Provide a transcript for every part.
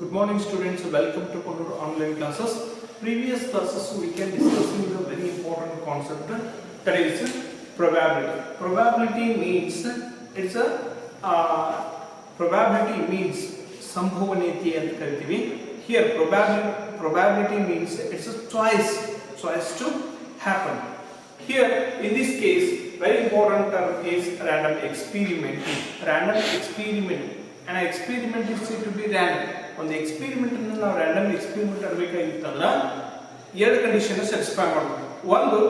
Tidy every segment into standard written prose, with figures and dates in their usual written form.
Good morning students, welcome to Konnur online classes. Previous classes we can discussing the very important concept that is probability. Probability means it's a probability means ಸಂಭವನೀಯತೆ ಅಂತ ಕರಿತೀವಿ. Here probability means it's a choice to happen. Here in this case very important term is random experiment. Random experiment. An experiment is said to be random. On the experiment ನಾವು random experiment ಆಗಬೇಕಾಗಿತ್ತಲ್ಲ ಎರಡು condition satisfy ಮಾಡಬೇಕು. ಒಂದು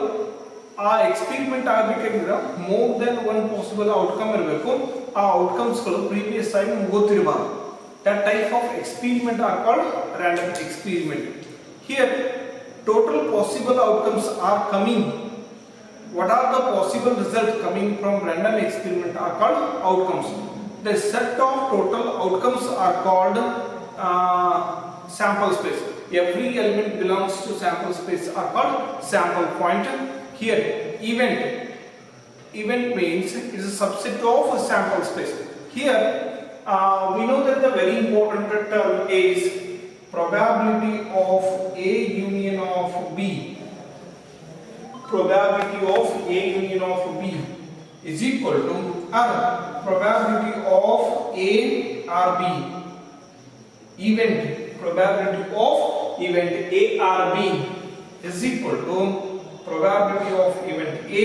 ಆ experiment ಆಗಬೇಕಾಗಿದ್ರೆ more than one possible outcome ಇರಬೇಕು. ಆ outcomes ಗಳು previous ಆಗಿ ಗೊತ್ತಿರಬಾರದು. That type of experiment are called random experiment. Here total possible outcomes are coming. What are the possible results coming from random experiment are called outcomes. The set of total outcomes are called sample space. Every element belongs to sample space are called sample point. Here event means it is a subset of a sample space. Here we know that the very important term is probability of A union of B. Probability of A union of B is equal to probability of A or B. Probability of event A or B is equal to probability of event A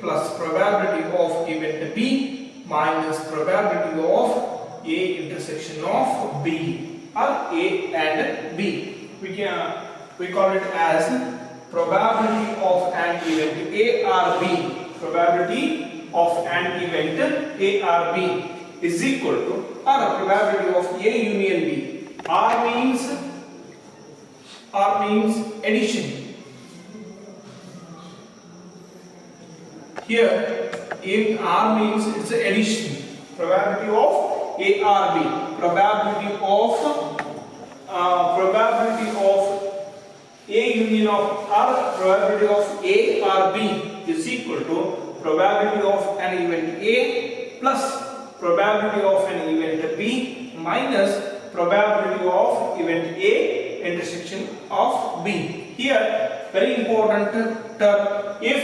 plus probability of event B minus probability of A intersection of B or A and B. We call it as probability of an event A or B. Probability of an event A or B is equal to probability of A union B. R means addition. Here in R means it's addition. Probability of A or B. Probability of A union of R. Probability of A or B is equal to probability of an event A plus probability of an event B minus probability of event A intersection of B. Here very important term, if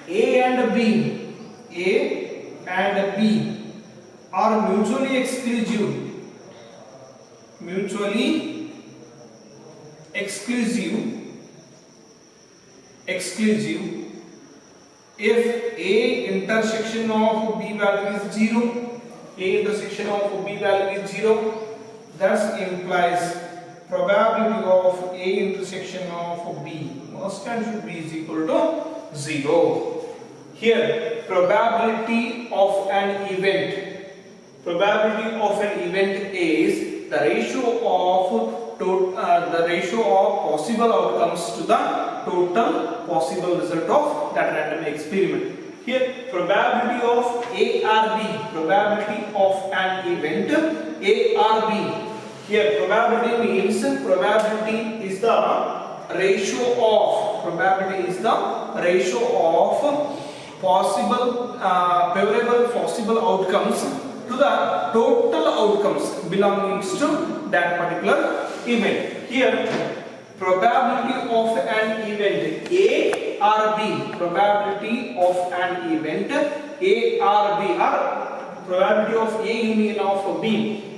A and B are mutually exclusive if A intersection of B value is 0, A intersection of B value is 0, that implies probability of A intersection of B must and should be is equal to 0. Here probability of an event is the ratio of possible outcomes to the total possible result of that random experiment. Here probability of A or B, probability of an event A or B. Here probability means probability is the ratio of possible favorable possible outcomes to the total outcomes belonging to that particular event. Here probability of an event A or B, probability of an event A or B or probability of A union of B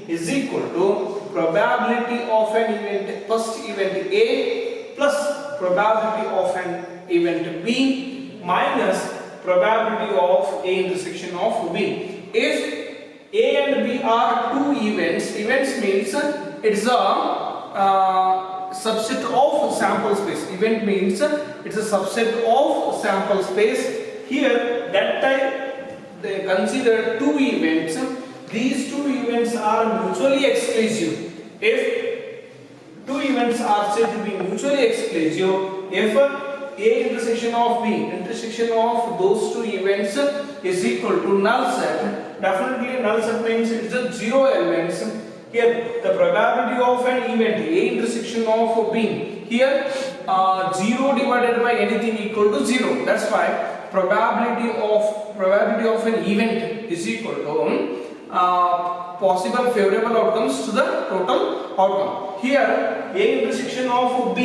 is equal to probability of an event first event A plus probability of an event B minus probability of A intersection of B. If A and B are two events means it's a subset of sample space. Event means it's a subset of sample space. Here that time they consider two events. These two events are mutually exclusive. If two events are said to be mutually exclusive, if A intersection of B, intersection of those two events is equal to null set. Definitely null set means it's a zero elements. Here the probability of an event A intersection of B. Here 0 divided by anything equal to 0. That's why probability of an event is equal to possible favorable outcomes to the total outcome. Here A intersection of B,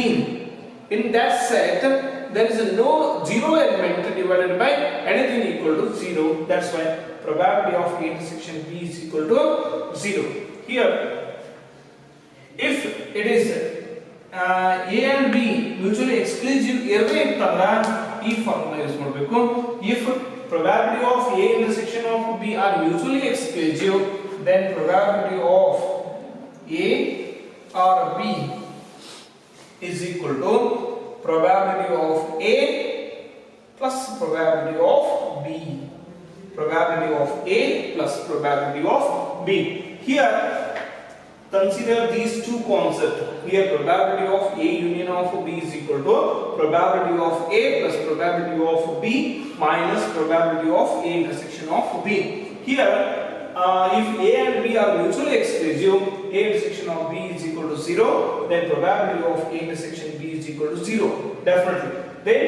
in that set there is no zero element divided by anything equal to 0. That's why probability of A intersection B is equal to 0. Here if it is A and B mutually exclusive ಇರದೇ ಇತ್ತಂದ್ರೆ ಈ formula use ಮಾಡಬೇಕು. If probability of A intersection of B are mutually exclusive, then probability of A or B is equal to probability of A plus probability of B. Probability of A plus probability of B. Here consider these two concepts. Here probability of A union of B is equal to probability of A plus probability of B minus probability of A intersection of B. Here if A and B are mutually exclusive, A intersection of B is equal to 0, then probability of A intersection B is equal to 0, definitely. Then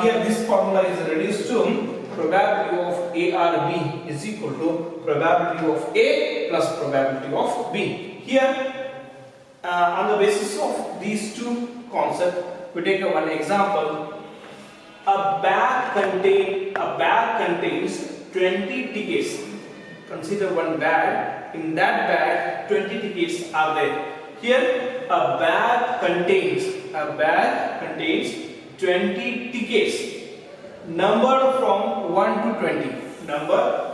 here this formula is reduced to probability of A or B is equal to probability of A plus probability of B. Here on the basis of these two concepts, we take one example. A bag contains 20 tickets. Consider one bag. In that bag 20 tickets are there. Here a bag contains 20 tickets numbered from 1 to 20.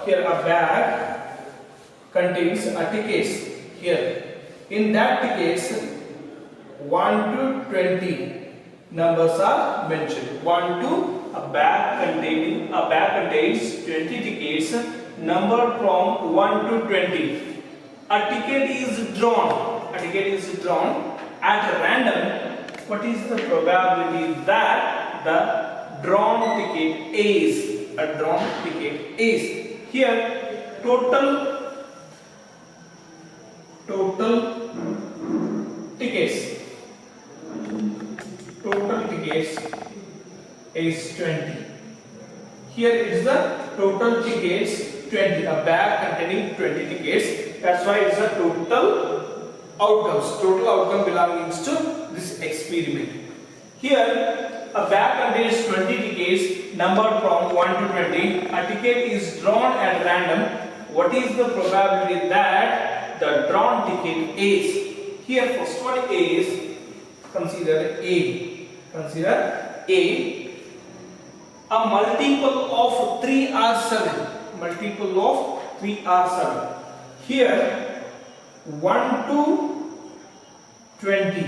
Here a bag contains tickets. Here in that tickets 1 to 20 numbers are mentioned. 1 to a bag contains 20 tickets numbered from 1 to 20. A ticket is drawn at random. What is the probability that the drawn ticket is here total tickets is 20. Here is the total tickets 20. A bag containing 20 tickets. That's why it's the total outcomes. Total outcome belongs to this experiment. Here a bag contains 20 tickets numbered from 1 to 20. A ticket is drawn at random. What is the probability that the drawn ticket is? Here first one is consider A. A multiple of 3 or 7. Here 1 to 20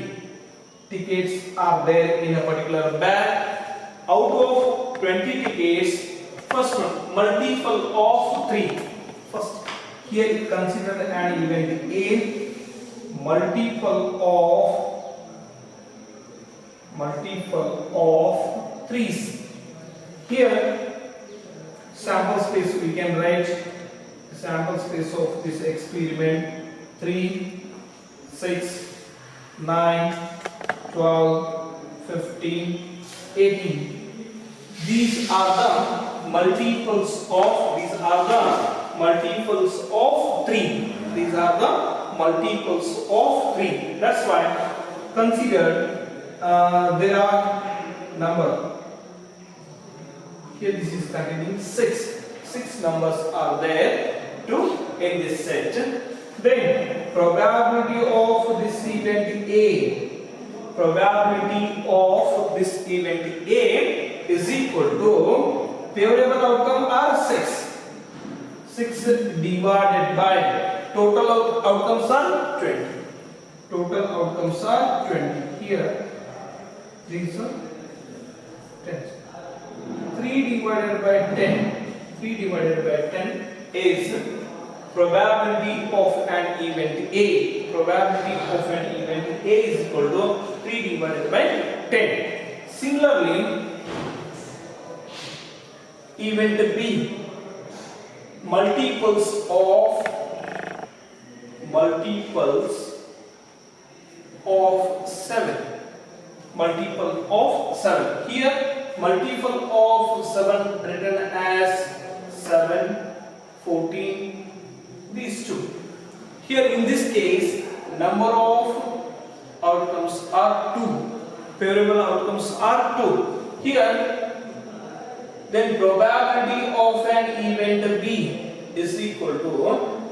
tickets are there in a particular bag. Out of 20 tickets, first one multiple of 3. First here consider an event A, multiple of 3's. Here sample space we can write sample space of this experiment 3, 6, 9, 12, 15, 18. These are the multiples of 3. These are the multiples of 3. That's why consider there are number. Here this is containing 6 numbers are there in this set. Then probability of this event A is equal to favorable outcome are 6 divided by total outcomes are 20. Here these are 10. 3 divided by 10 is probability of an event A. Probability of an event A is equal to 3 divided by 10. Similarly, event B, multiples of 7. Here multiple of 7 written as 7, 14, 2. Here in this case, number of outcomes are 2. Favorable outcomes are 2. Here, then probability of an event B is equal to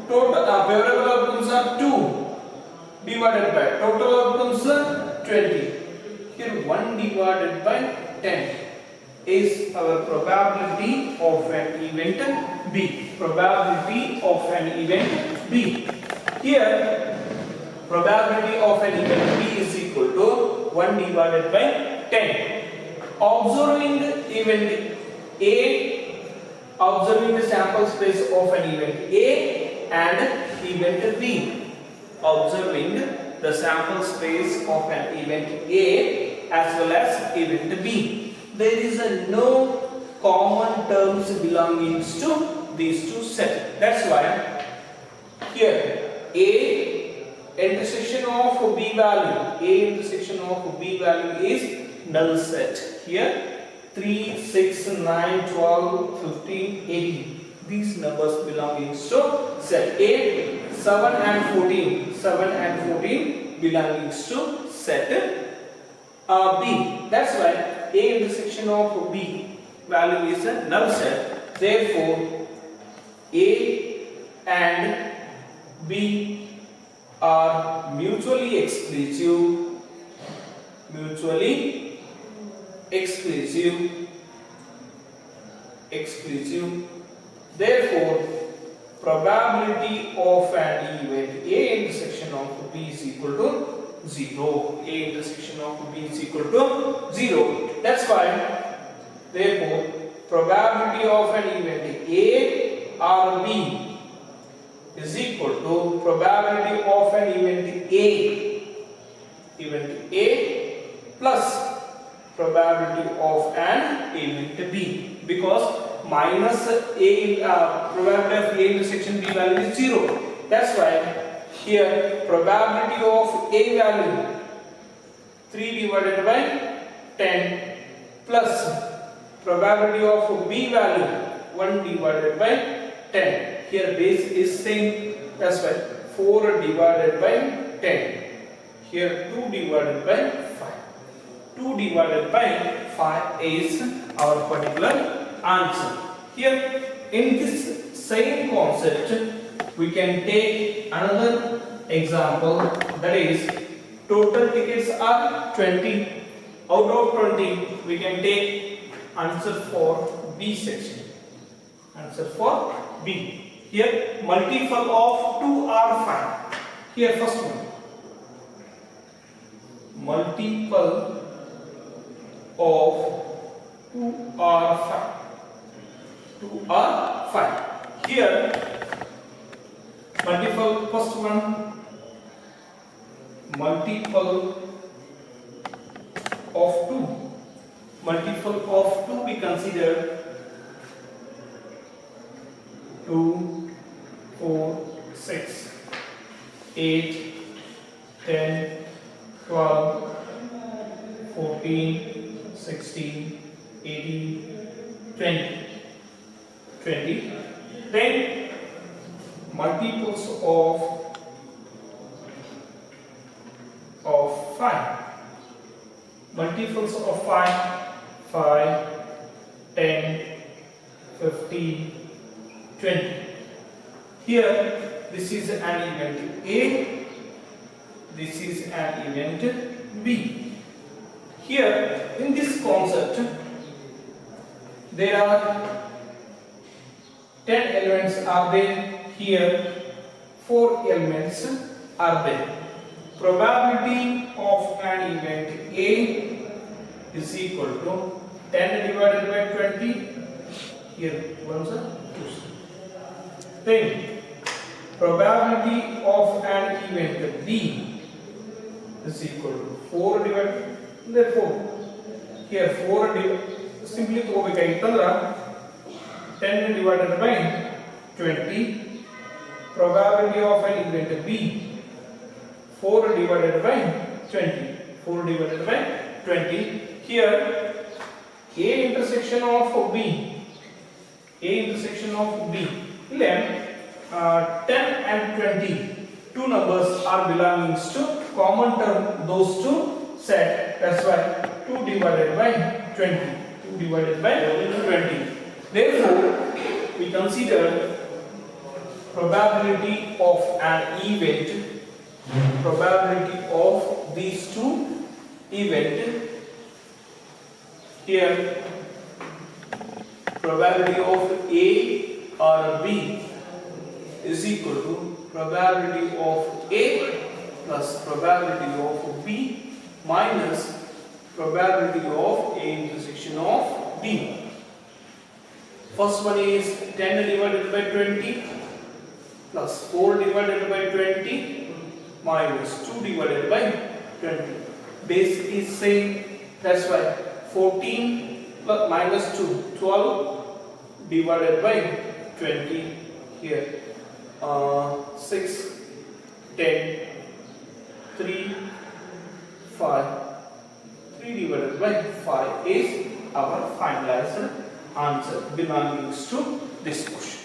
total favorable outcomes are 2 divided by total outcomes are 20. Here 1 divided by 10 is our probability of an event B. Probability of an event B. Here probability of an event B is equal to 1 divided by 10. Observing event A, observing the sample space of an event A and event B. Observing the sample space of an event A as well as event B. There is no common terms belonging to these two sets. That's why here A intersection of B value is null set. Here 3, 6, 9, 12, 15, 18. These numbers belonging to set A. 7 and 14 belonging to set B. That's why A intersection of B value is a null set. Therefore, A and B are mutually exclusive. Therefore, probability of an event A intersection of B is equal to 0. A intersection of B is equal to 0. That's why, therefore, probability of an event A or B is equal to probability of an event A plus probability of an event B, because minus A probability of A intersection B value is 0. That's why here probability of A value 3 divided by 10 plus probability of B value 1 divided by 10. Here base is same. That's why 4 divided by 10. Here 2 divided by 5. 2 divided by 5 is our particular answer. Here in this same concept we can take another example, that is total tickets are 20. Out of 20 we can take answer for B section. Answer for B. Here multiple of 2 are 5. Here first one, multiple of 2 are 5. 2 are 5. Here multiple, first one, multiple of 2. Multiple of 2 we consider 2, 4, 6, 8, 10, 12, 14, 16, 18, 20. 20. Then multiples of 5. Multiples of 5, 5, 10, 15, 20. Here this is an event A, this is an event B. Here in this concept there are 10 elements are there. Here 4 elements are there. Probability of an event A is equal to 10 divided by 20. Here ones are 2. Then probability of an event B is equal to 4 divided. Therefore here 4 simply to 10 divided by 20. Probability of an event B 4 divided by 20. 4 divided by 20. Here A intersection of B. A intersection of B 11. 10 and 20, two numbers are belongings to common term, those two set. That's why 2 divided by 20. 2 divided by 20. Therefore, we consider probability of an event, probability of these two events. Here, probability of A or B is equal to probability of A plus probability of B minus probability of A intersection of B. First one is 10 divided by 20 plus 4 divided by 20 minus 2 divided by 20. Base is same, that's why 14 plus minus 2, 12 divided by 20 here. 6, 10, 3, 5. 3 divided by 5 is our finalized answer belonging to this question.